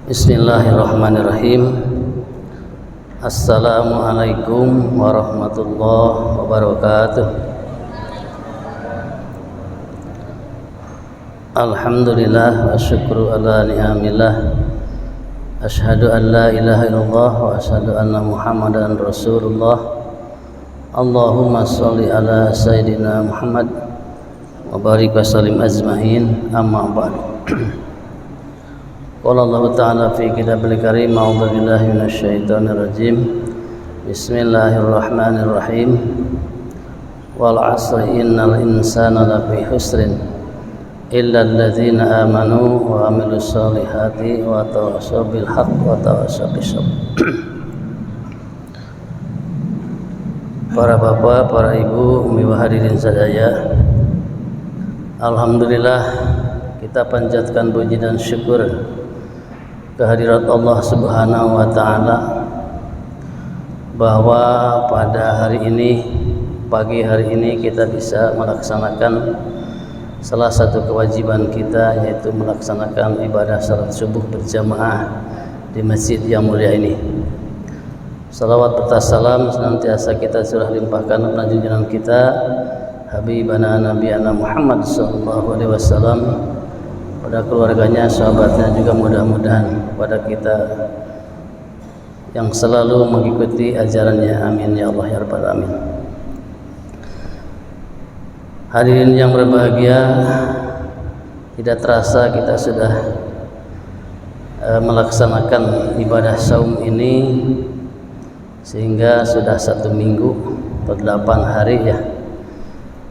Bismillahirrahmanirrahim. Assalamualaikum warahmatullahi wabarakatuh. Alhamdulillah wa syukru ala ni'amillah. Asyhadu an la ilaha illallah wa asyhadu anna Muhammadan Rasulullah. Allahumma sholli ala sayyidina Muhammad wa barik wa sallim ajmain. Amma ba'd. Qala Allah Ta'ala fi kitabil karim, a'udzu billahi minasyaitonir rajim. Bismillahirrahmanirrahim. Wal 'asri innal insana lafi khusrin illa alladzina amanu wa 'amilus solihati wa tawassaw bil haqq wa tawassaw bis sabr. Para bapak, para ibu, umi wa hadirin sadaya, alhamdulillah kita panjatkan puji dan syukur kehadirat Allah Subhanahu wa Ta'ala bahwa pada hari ini, pagi hari ini kita bisa melaksanakan salah satu kewajiban kita, yaitu melaksanakan ibadah salat subuh berjamaah di masjid yang mulia ini. Salawat serta salam senantiasa kita curah limpahkan kepada junjungan kita Habibana Nabiyana Muhammad sallallahu alaihi wasallam, pada keluarganya, sahabatnya, juga mudah-mudahan pada kita yang selalu mengikuti ajarannya. Amin ya Allah ya Rabbal Alamin. Hadirin yang berbahagia, tidak terasa kita sudah melaksanakan ibadah saum ini, sehingga sudah 1 minggu atau 8 hari ya.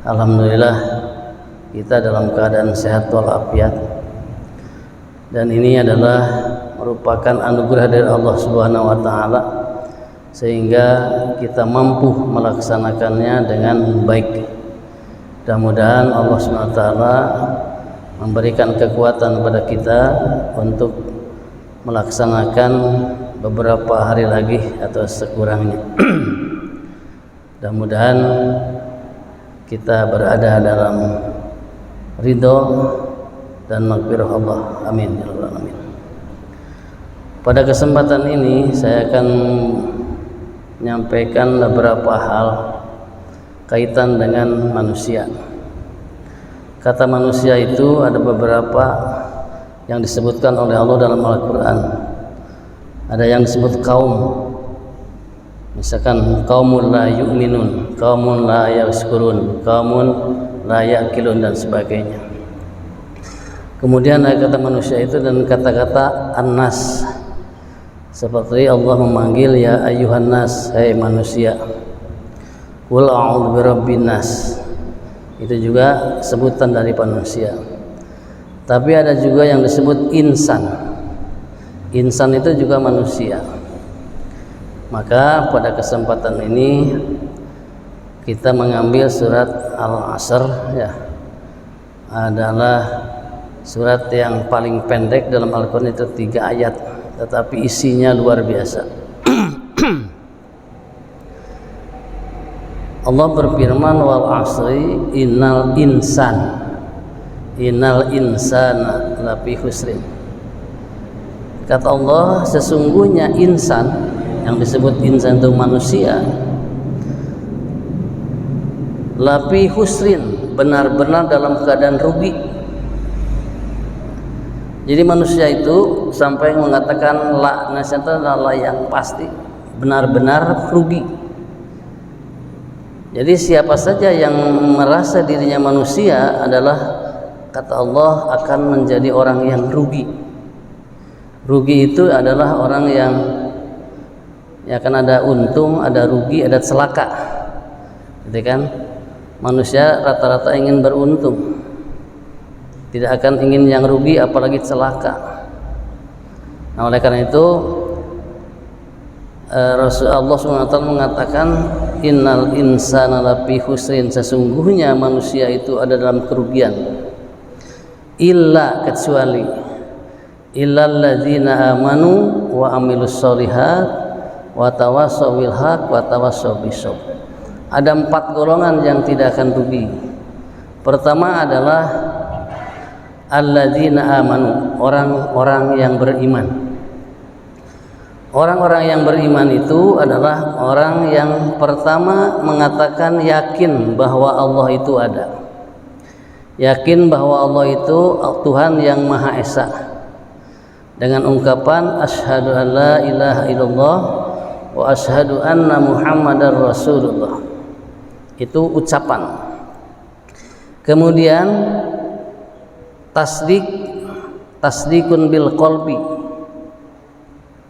Alhamdulillah kita dalam keadaan sehat walafiat. Dan ini adalah merupakan anugerah dari Allah Subhanahu wa Ta'ala, sehingga kita mampu melaksanakannya dengan baik. Mudah-mudahan Allah Subhanahu wa Ta'ala memberikan kekuatan kepada kita untuk melaksanakan beberapa hari lagi atau sekurangnya. Mudah-mudahan kita berada dalam ridho dan maghfirah Allah. Amin ya rabbal alamin. Pada kesempatan ini saya akan menyampaikan beberapa hal kaitan dengan manusia. Kata manusia itu ada beberapa yang disebutkan oleh Allah dalam Al-Quran. Ada yang disebut kaum, misalkan kaumun la yu'minun, kaumun la yashkurun, kaumun la ya'qilun dan sebagainya. Kemudian ada kata manusia itu dan kata-kata an-nas, seperti Allah memanggil ya ayyuhan nas, hai manusia. Qul a'udzu birabbin nas, itu juga sebutan dari manusia. Tapi ada juga yang disebut insan. Insan itu juga manusia. Maka pada kesempatan ini kita mengambil surat Al-Asr ya. Adalah surat yang paling pendek dalam Al-Quran, itu 3 ayat, tetapi isinya luar biasa. Allah berfirman, wal asri innal insana lafi khusrin. Kata Allah, sesungguhnya insan, yang disebut insan itu manusia, lafi khusrin, benar-benar dalam keadaan rugi. Jadi manusia itu sampai mengatakan la nasyata la yang pasti, benar-benar rugi. Jadi siapa saja yang merasa dirinya manusia adalah, kata Allah, akan menjadi orang yang rugi. Rugi itu adalah orang yang ya, akan ada untung, ada rugi, ada celaka. Gitu kan? Manusia rata-rata ingin beruntung, tidak akan ingin yang rugi, apalagi celaka. Nah, oleh karena itu Rasulullah SWT mengatakan innal insana lafi khusrin, sesungguhnya manusia itu ada dalam kerugian, illa, kecuali illal ladzina amanu wa amilus solihat wa tawassaw bil haqq wa tawassaw bis sabr. Ada 4 golongan yang tidak akan rugi. Pertama adalah alladzina amanu, orang-orang yang beriman. Orang-orang yang beriman itu adalah orang yang pertama mengatakan yakin bahwa Allah itu ada. Yakin bahwa Allah itu Tuhan yang Maha Esa. Dengan ungkapan asyhadu an la ilaha illallah wa asyhadu anna Muhammadar Rasulullah. Itu ucapan. Kemudian tasdikun bil qalbi.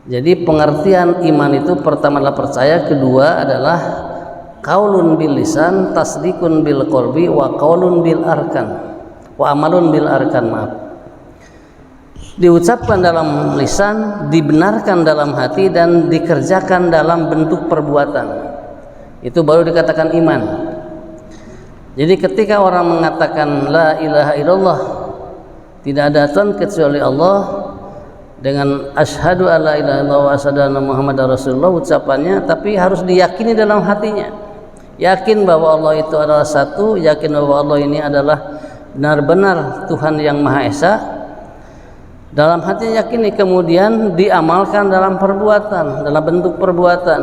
Jadi pengertian iman itu pertama adalah percaya, kedua adalah qaulun bil lisan, tasdikun bil qalbi, wa qaulun bil arkan, wa amalun bil arkan, maaf. Diucapkan dalam lisan, dibenarkan dalam hati, dan dikerjakan dalam bentuk perbuatan. Itu baru dikatakan iman. Jadi ketika orang mengatakan la ilaha illallah, tidak ada Tuhan kecuali Allah, dengan asyhadu alla ilaha illallah wa asyhadu anna Muhammadar Rasulullah ucapannya, tapi harus diyakini dalam hatinya. Yakin bahwa Allah itu adalah satu, yakin bahwa Allah ini adalah benar-benar Tuhan yang Maha Esa. Dalam hati yakini, kemudian diamalkan dalam perbuatan, dalam bentuk perbuatan.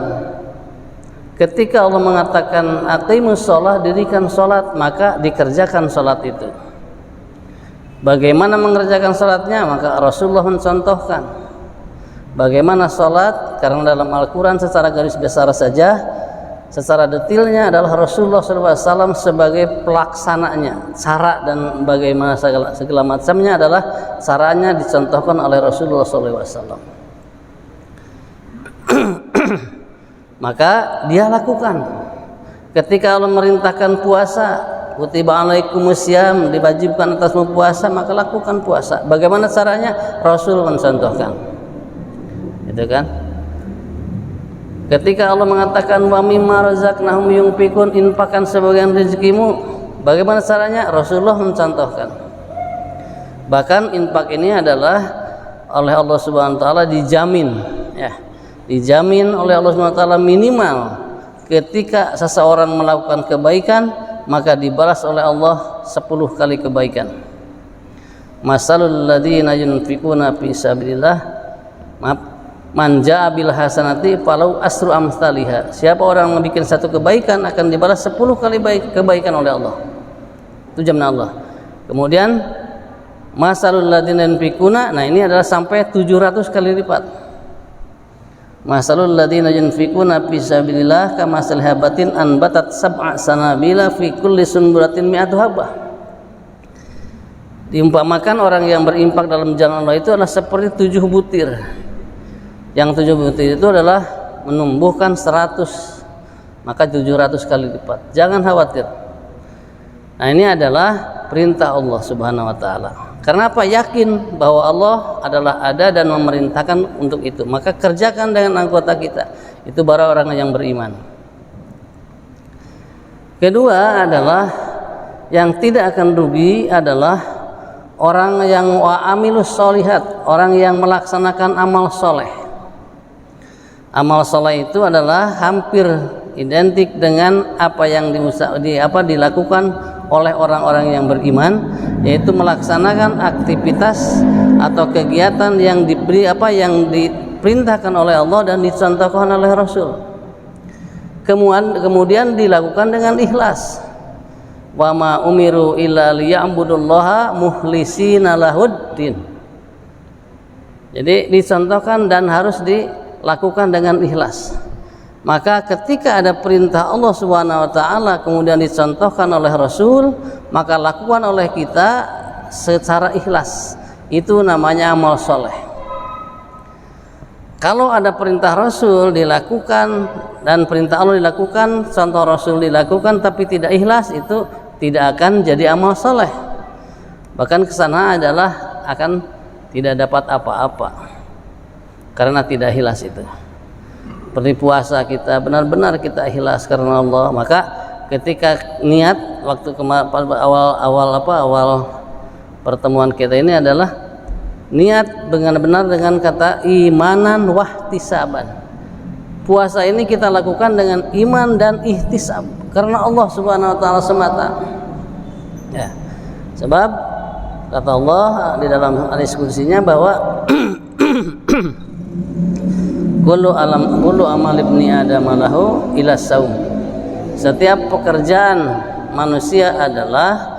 Ketika Allah mengatakan aqimus shalah, dirikan salat, maka dikerjakan salat itu. Bagaimana mengerjakan salatnya? Maka Rasulullah mencontohkan bagaimana salat, karena dalam Al-Quran secara garis besar saja, secara detailnya adalah Rasulullah SAW sebagai pelaksananya. Cara dan bagaimana segala macamnya adalah caranya dicontohkan oleh Rasulullah SAW. Maka dia lakukan. Ketika Allah merintahkan puasa, kutiba alaikumusiyam, diwajibkan atasmu puasa, maka lakukan puasa. Bagaimana caranya? Rasul mencontohkan. Itu kan? Ketika Allah mengatakan wa mimma razaqnahum yunfikun, infakkan sebagian rezekimu, bagaimana caranya? Rasulullah mencontohkan. Bahkan infak ini adalah oleh Allah Subhanahu wa taala dijamin, ya. Dijamin oleh Allah Subhanahu wa taala minimal ketika seseorang melakukan kebaikan, maka dibalas oleh Allah 10 kali kebaikan. Masalul ladzina yunfikuna fi sabilillah, man jaa bil hasanati falau asru amsalihha. Siapa orang yang bikin satu kebaikan akan dibalas 10 kali kebaikan oleh Allah. Itu jaminan Allah. Kemudian masalul ladzina yunfikuna, nah ini adalah sampai 700 kali lipat. Masalul ladzina yunfikuna fi sabilillah kamasal habatin anbatat sab'a sanabila fi kulli sunbulatin mi'atu habbah. Diumpamakan orang yang berimpak dalam jalan Allah itu adalah seperti 7 butir. Yang 7 butir itu adalah menumbuhkan 100, maka 700 kali lipat. Jangan khawatir. Nah, ini adalah perintah Allah Subhanahu wa taala. Karena apa? Yakin bahwa Allah adalah ada dan memerintahkan untuk itu, maka kerjakan dengan anggota kita. Itu baru orang yang beriman. Kedua adalah yang tidak akan rugi adalah orang yang wa'amilus sholihat, orang yang melaksanakan amal soleh. Amal soleh itu adalah hampir identik dengan apa yang dilakukan oleh orang-orang yang beriman, yaitu melaksanakan aktivitas atau kegiatan yang diperintahkan oleh Allah dan dicontohkan oleh Rasul. Kemudian dilakukan dengan ikhlas. Wa ma umiru illa liya'budullaha mukhlishina lahuddin. Jadi dicontohkan dan harus dilakukan dengan ikhlas. Maka ketika ada perintah Allah Subhanahu wa taala kemudian dicontohkan oleh Rasul, maka lakukan oleh kita secara ikhlas. Itu namanya amal soleh. Kalau ada perintah Rasul dilakukan dan perintah Allah dilakukan, contoh Rasul dilakukan tapi tidak ikhlas, itu tidak akan jadi amal soleh. Bahkan kesana adalah akan tidak dapat apa-apa karena tidak ikhlas itu. Seperti puasa kita benar-benar kita ikhlas karena Allah, maka ketika niat waktu awal pertemuan kita ini adalah niat benar-benar dengan kata imanan wahtisaban. Puasa ini kita lakukan dengan iman dan ihtisab karena Allah Subhanahu wa taala semata. Ya. Sebab kata Allah di dalam hadis qudsinya bahwa kullu amal ibni adam lahu ila saum. Setiap pekerjaan manusia adalah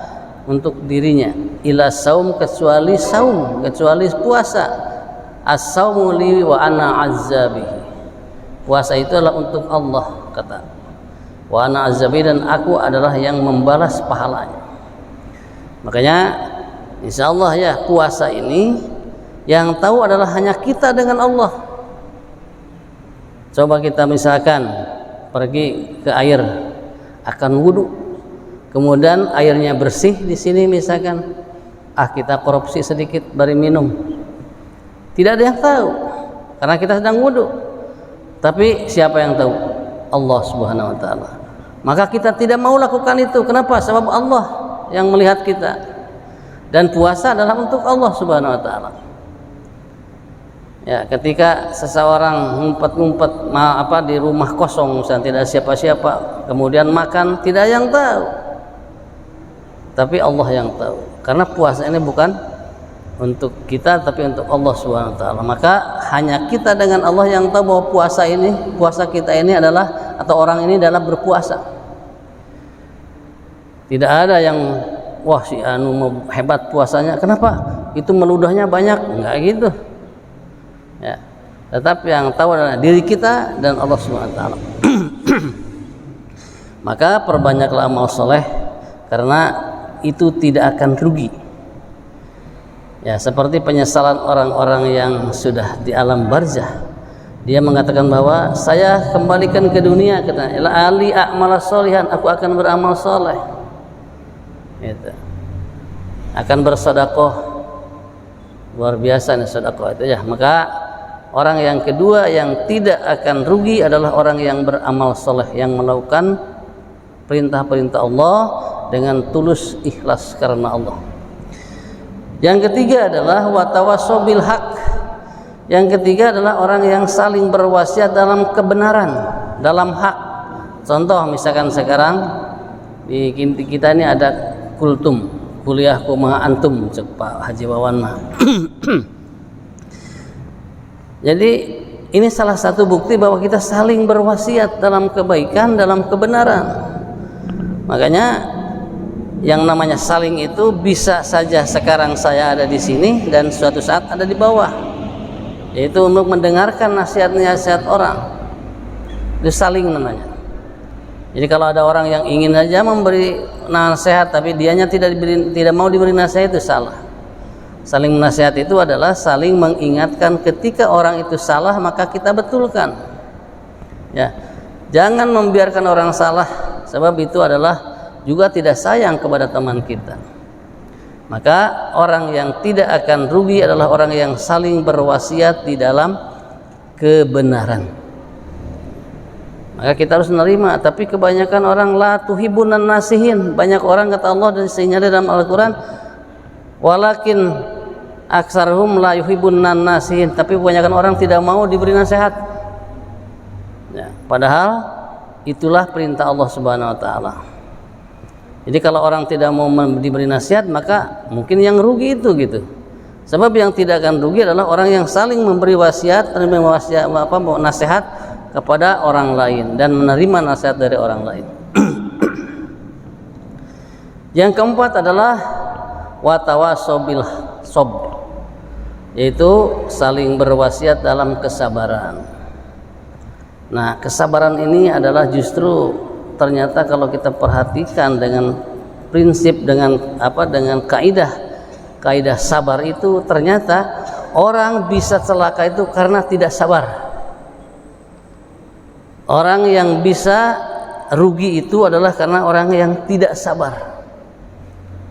untuk dirinya, ila saum, kecuali saum, kecuali puasa. As-saumu li wa ana azzabihi. Puasa itu adalah untuk Allah, kata. Wa ana azzabihi, dan aku adalah yang membalas pahalanya. Makanya insyaallah ya, puasa ini yang tahu adalah hanya kita dengan Allah. Coba kita misalkan pergi ke air, akan wudu, kemudian airnya bersih di sini misalkan, kita korupsi sedikit bari minum, tidak ada yang tahu karena kita sedang wudu. Tapi siapa yang tahu? Allah Subhanahu wa taala. Maka kita tidak mau lakukan itu. Kenapa? Sebab Allah yang melihat kita, dan puasa adalah untuk Allah Subhanahu wa taala. Ya, ketika seseorang ngumpet-ngumpet di rumah kosong, misalnya tidak siapa-siapa, kemudian makan, tidak yang tahu, tapi Allah yang tahu. Karena puasa ini bukan untuk kita, tapi untuk Allah Subhanahu wa taala. Maka hanya kita dengan Allah yang tahu bahwa puasa kita ini adalah, atau orang ini adalah berpuasa. Tidak ada yang wah si anu hebat puasanya, kenapa? Itu meludahnya banyak, enggak gitu. Ya, tetapi yang tahu adalah diri kita dan Allah Subhanahu wa taala. Maka perbanyaklah amal soleh, karena itu tidak akan rugi. Ya, seperti penyesalan orang-orang yang sudah di alam barzah. Dia mengatakan bahwa saya kembalikan ke dunia, katanya, ali a'mal sholihan, aku akan beramal soleh. Gitu. Akan bersedekah, luar biasa nih sedekah itu ya. Maka orang yang kedua yang tidak akan rugi adalah orang yang beramal soleh, yang melakukan perintah-perintah Allah dengan tulus ikhlas karena Allah. Yang ketiga adalah watawassaw bil haq. Yang ketiga adalah orang yang saling berwasiat dalam kebenaran, dalam hak. Contoh misalkan sekarang di kita ini ada kultum, kuliah kumaha antum, cek Pak Haji Wawan mah. Jadi ini salah satu bukti bahwa kita saling berwasiat dalam kebaikan, dalam kebenaran. Makanya yang namanya saling itu bisa saja sekarang saya ada di sini dan suatu saat ada di bawah, yaitu untuk mendengarkan nasihat-nasihat orang. Itu saling namanya. Jadi kalau ada orang yang ingin saja memberi nasihat tapi dianya tidak mau diberi nasihat, itu salah. Saling menasihat itu adalah saling mengingatkan ketika orang itu salah, maka kita betulkan. Ya, jangan membiarkan orang salah, sebab itu adalah juga tidak sayang kepada teman kita. Maka orang yang tidak akan rugi adalah orang yang saling berwasiat di dalam kebenaran. Maka kita harus menerima. Tapi kebanyakan orang la tuhibunan nasihin. Banyak orang, kata Allah dan sinyalnya dalam Al-Quran, walakin aksarhum la yuhibunan nasihin. Tapi kebanyakan orang tidak mau diberi nasihat. Ya, padahal itulah perintah Allah Subhanahu wa taala. Jadi kalau orang tidak mau diberi nasihat, maka mungkin yang rugi itu gitu. Sebab yang tidak akan rugi adalah orang yang saling memberi wasiat, nasihat kepada orang lain dan menerima nasihat dari orang lain. Yang keempat adalah watawassaw bil sabr, yaitu saling berwasiat dalam kesabaran. Nah, kesabaran ini adalah justru ternyata kalau kita perhatikan dengan prinsip, dengan kaidah sabar itu, ternyata orang bisa celaka itu karena tidak sabar. Orang yang bisa rugi itu adalah karena orang yang tidak sabar.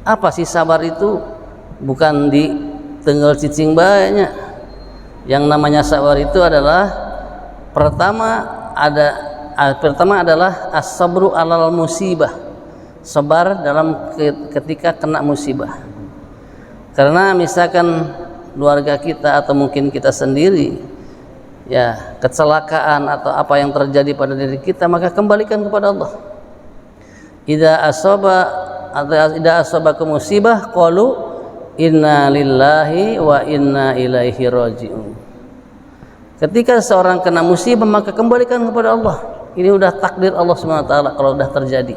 Apa sih sabar itu? Bukan di tenggal cicing banyak. Yang namanya sabar itu adalah pertama adalah as-sabru alal musibah, sabar dalam ketika kena musibah. Karena misalkan keluarga kita atau mungkin kita sendiri ya kecelakaan atau apa yang terjadi pada diri kita, maka kembalikan kepada Allah. Idza asabakum musibah qalu inna lillahi wa inna ilaihi raji'un. Ketika seorang kena musibah maka kembalikan kepada Allah. Ini udah takdir Allah SWT kalau udah terjadi.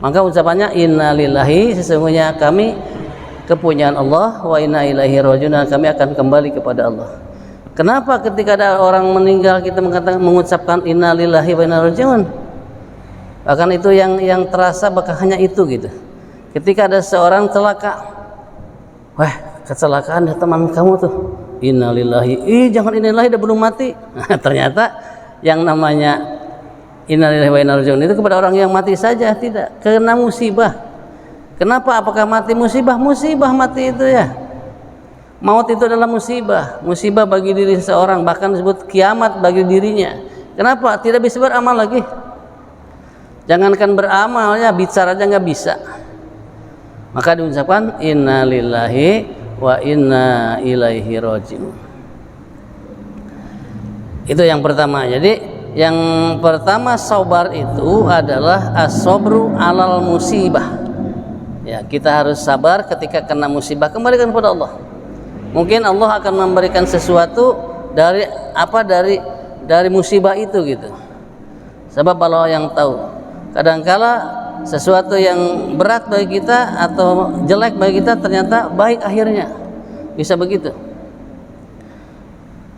Maka ucapannya inna lillahi, sesungguhnya kami kepunyaan Allah, wa inna ilaihi rajiun, kami akan kembali kepada Allah. Kenapa ketika ada orang meninggal kita mengucapkan inna lillahi wa inna ilaihi rajiun? Bahkan itu yang terasa bahkan hanya itu gitu. Ketika ada seorang celaka, wah kecelakaan ya teman kamu tuh, inna lillahi, jangan inna lillahi, udah belum mati. Nah, ternyata yang namanya inna lillahi wa inna ilaihi rajiun itu kepada orang yang mati saja, tidak kena musibah. Kenapa? Apakah mati musibah? Musibah mati itu ya. Maut itu adalah musibah, musibah bagi diri seseorang, bahkan disebut kiamat bagi dirinya. Kenapa? Tidak bisa beramal lagi. Jangankan beramal ya, bicara aja nggak bisa. Maka diucapkan inna lillahi wa inna ilaihi rajiun. Itu yang pertama. Jadi yang pertama sabar itu adalah as-sabru alal musibah. Ya, kita harus sabar ketika kena musibah, kembalikan kepada Allah. Mungkin Allah akan memberikan sesuatu dari musibah itu gitu. Sebab Allah yang tahu. Kadangkala sesuatu yang berat bagi kita atau jelek bagi kita ternyata baik akhirnya. Bisa begitu.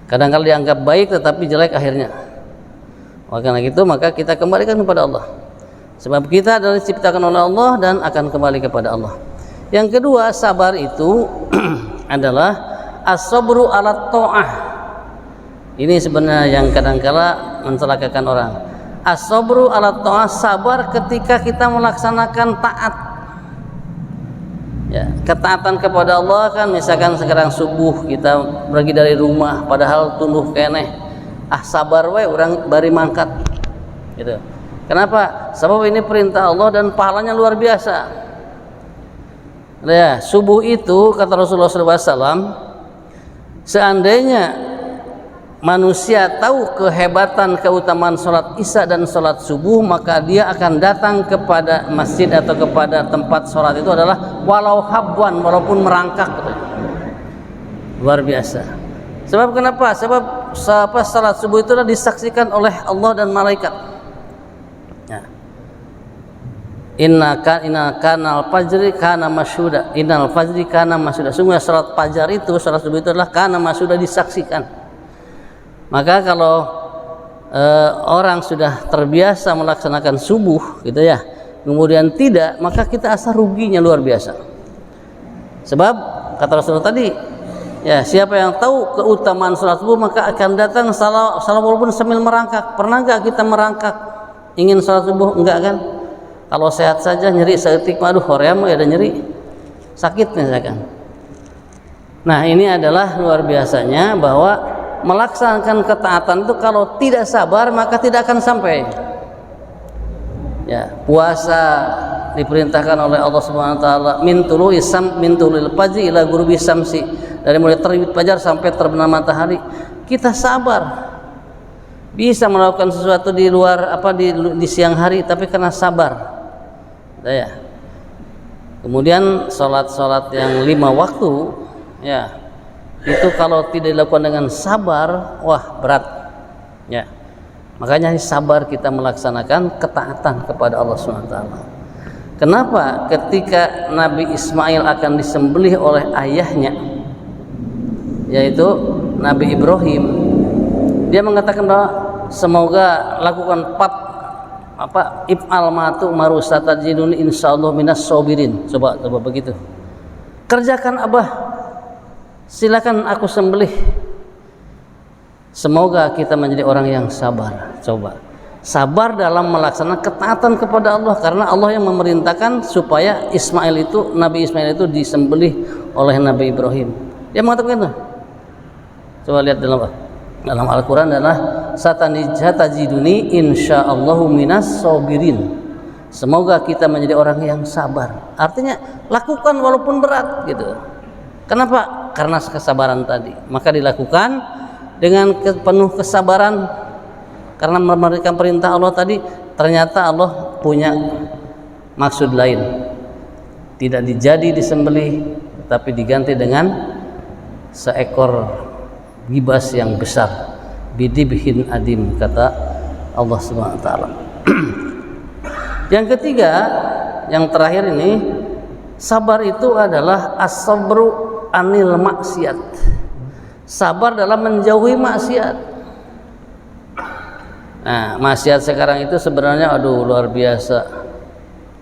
Kadangkala dianggap baik tetapi jelek akhirnya. Karena itu maka kita kembalikan kepada Allah. Sebab kita adalah diciptakan oleh Allah dan akan kembali kepada Allah. Yang kedua, sabar itu adalah as-sabru ala ta'ah. Ini sebenarnya yang kadangkala mencelakakan orang. As-sabru ala ta'ah, sabar ketika kita melaksanakan taat. Ya, ketaatan kepada Allah kan, misalkan sekarang subuh kita pergi dari rumah padahal tunduk keneh. Sabar we orang bari mangkat. Gitu. Kenapa? Sebab ini perintah Allah dan pahalanya luar biasa. Ya, subuh itu kata Rasulullah SAW, seandainya manusia tahu kehebatan keutamaan sholat isya dan sholat subuh, maka dia akan datang kepada masjid atau kepada tempat sholat itu adalah walau habwan, walaupun merangkak. Luar biasa. Sebab kenapa? Sebab salat subuh itu disaksikan oleh Allah dan malaikat. Inna kanal fajri kana masyhuda, innal fajri kana masyhuda. Sungguh salat fajar itu, salat subuh itu adalah kana masyhuda, disaksikan. Maka kalau orang sudah terbiasa melaksanakan subuh gitu ya, kemudian tidak, maka kita asa ruginya luar biasa. Sebab kata Rasulullah tadi, ya siapa yang tahu keutamaan salat subuh maka akan datang salat walaupun sambil merangkak. Pernah enggak kita merangkak ingin salat subuh? Enggak kan? Kalau sehat saja nyeri seketik, aduh hoream ya ada nyeri, sakit misalkan. Nah ini adalah luar biasanya bahwa melaksanakan ketaatan itu kalau tidak sabar maka tidak akan sampai. Ya, puasa diperintahkan oleh Allah Subhanahu wa taala min tulil fajri ila ghurubi syamsi, dari mulai terbit fajar sampai terbenam matahari. Kita sabar. Bisa melakukan sesuatu di luar di siang hari tapi karena sabar. Ya. Kemudian sholat yang 5 waktu ya, itu kalau tidak dilakukan dengan sabar, wah berat ya. Makanya sabar kita melaksanakan ketaatan kepada Allah SWT. Kenapa ketika Nabi Ismail akan disembelih oleh ayahnya, yaitu Nabi Ibrahim, dia mengatakan bahwa semoga lakukan if'al matu marusatajidun insyaallah minas sabirin. Coba begitu. Kerjakan Abah. Silakan aku sembelih. Semoga kita menjadi orang yang sabar. Coba. Sabar dalam melaksanakan ketaatan kepada Allah, karena Allah yang memerintahkan supaya Nabi Ismail itu disembelih oleh Nabi Ibrahim. Dia mengatakan itu. Coba lihat dalam Al-Quran adalah satajiduni insyaallahu minas sabirin. Semoga kita menjadi orang yang sabar. Artinya lakukan walaupun berat gitu. Kenapa? Karena kesabaran tadi. Maka dilakukan dengan penuh kesabaran karena memberikan perintah Allah tadi. Ternyata Allah punya maksud lain. Tidak disembelih, tapi diganti dengan seekor gibas yang besar, bidibhin adim, kata Allah Subhanahu wa taala. Yang ketiga, yang terakhir ini, sabar itu adalah as-sabru anil maksiat. Sabar dalam menjauhi maksiat. Nah, maksiat sekarang itu sebenarnya luar biasa.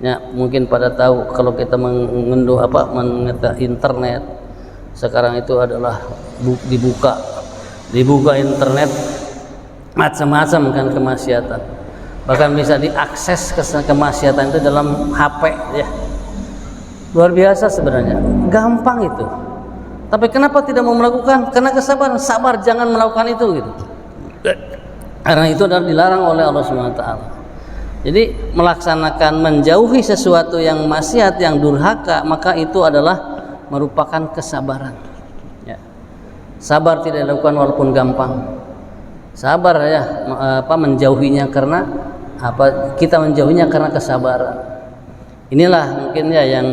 Ya, mungkin pada tahu kalau kita mengunduh internet sekarang itu adalah dibuka internet, macam-macam kan kemaksiatan. Bahkan bisa diakses kemaksiatan itu dalam HP ya. Luar biasa sebenarnya, gampang itu. Tapi kenapa tidak mau melakukan? Karena kesabaran. Sabar, jangan melakukan itu gitu. Karena itu adalah dilarang oleh Allah Subhanahu wa taala. Jadi melaksanakan menjauhi sesuatu yang maksiat, yang durhaka, maka itu adalah merupakan kesabaran. Ya. Sabar tidak dilakukan walaupun gampang. Sabar ya, menjauhinya karena kita menjauhinya karena kesabaran. Inilah mungkin ya yang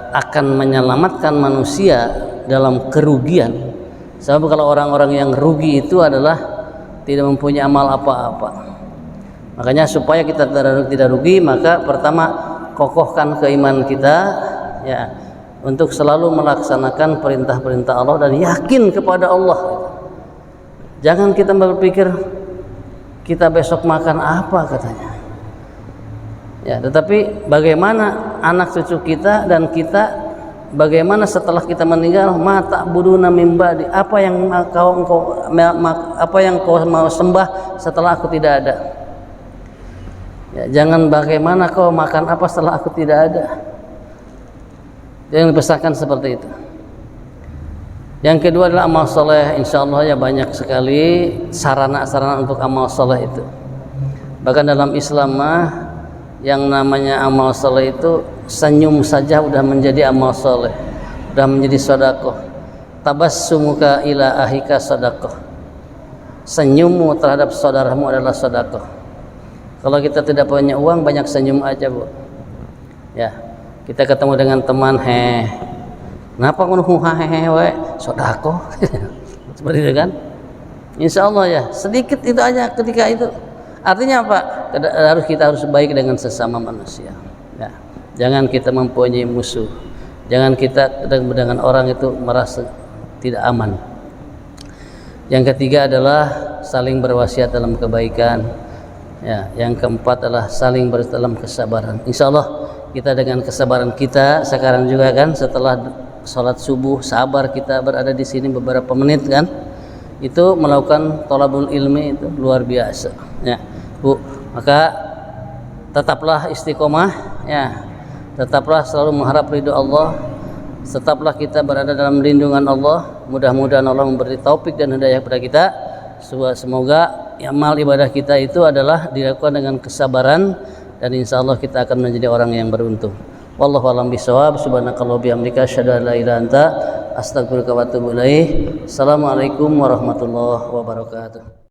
akan menyelamatkan manusia dalam kerugian. Sebab kalau orang-orang yang rugi itu adalah tidak mempunyai amal apa-apa. Makanya supaya kita tidak rugi, maka pertama kokohkan keimanan kita ya, untuk selalu melaksanakan perintah-perintah Allah dan yakin kepada Allah. Jangan kita berpikir kita besok makan apa katanya. Ya, tetapi bagaimana anak cucu kita dan kita, bagaimana setelah kita meninggal, mata buduna mimba di apa yang kau mau sembah setelah aku tidak ada. Ya, jangan bagaimana kau makan apa setelah aku tidak ada. Yang dipesankan seperti itu. Yang kedua adalah amal soleh. Insya Allah ya banyak sekali sarana-sarana untuk amal soleh itu. Bahkan dalam Islam yang namanya amal soleh itu senyum saja udah menjadi amal soleh, udah menjadi sedekah. Tabassumuka ila ahika sedekah. Senyummu terhadap saudaramu adalah sedekah. Kalau kita tidak punya uang, banyak senyum aja bu. Ya, kita ketemu dengan teman, kenapa ngono hehehe, sedekah, seperti itu kan? Insya Allah ya, sedikit itu aja ketika itu. Artinya apa? Kita harus baik dengan sesama manusia. Ya, jangan kita mempunyai musuh. Jangan kita dengan orang itu merasa tidak aman. Yang ketiga adalah saling berwasiat dalam kebaikan. Ya, yang keempat adalah saling dalam kesabaran. Insya Allah kita dengan kesabaran kita sekarang juga kan, setelah sholat subuh sabar kita berada di sini beberapa menit kan, itu melakukan thalabul ilmi itu luar biasa. Ya, Bu, maka tetaplah istiqomah, ya, tetaplah selalu mengharap ridho Allah, tetaplah kita berada dalam lindungan Allah. Mudah-mudahan Allah memberi taufik dan hidayah kepada kita. Semoga amal ibadah kita itu adalah dilakukan dengan kesabaran, dan insya Allah kita akan menjadi orang yang beruntung. Wallahu a'lam bishawab. Subhanakallah bihamdika asyhadu an la ilaha illa anta astaghfiruka wa atubu ilaik. Assalamualaikum warahmatullahi wabarakatuh.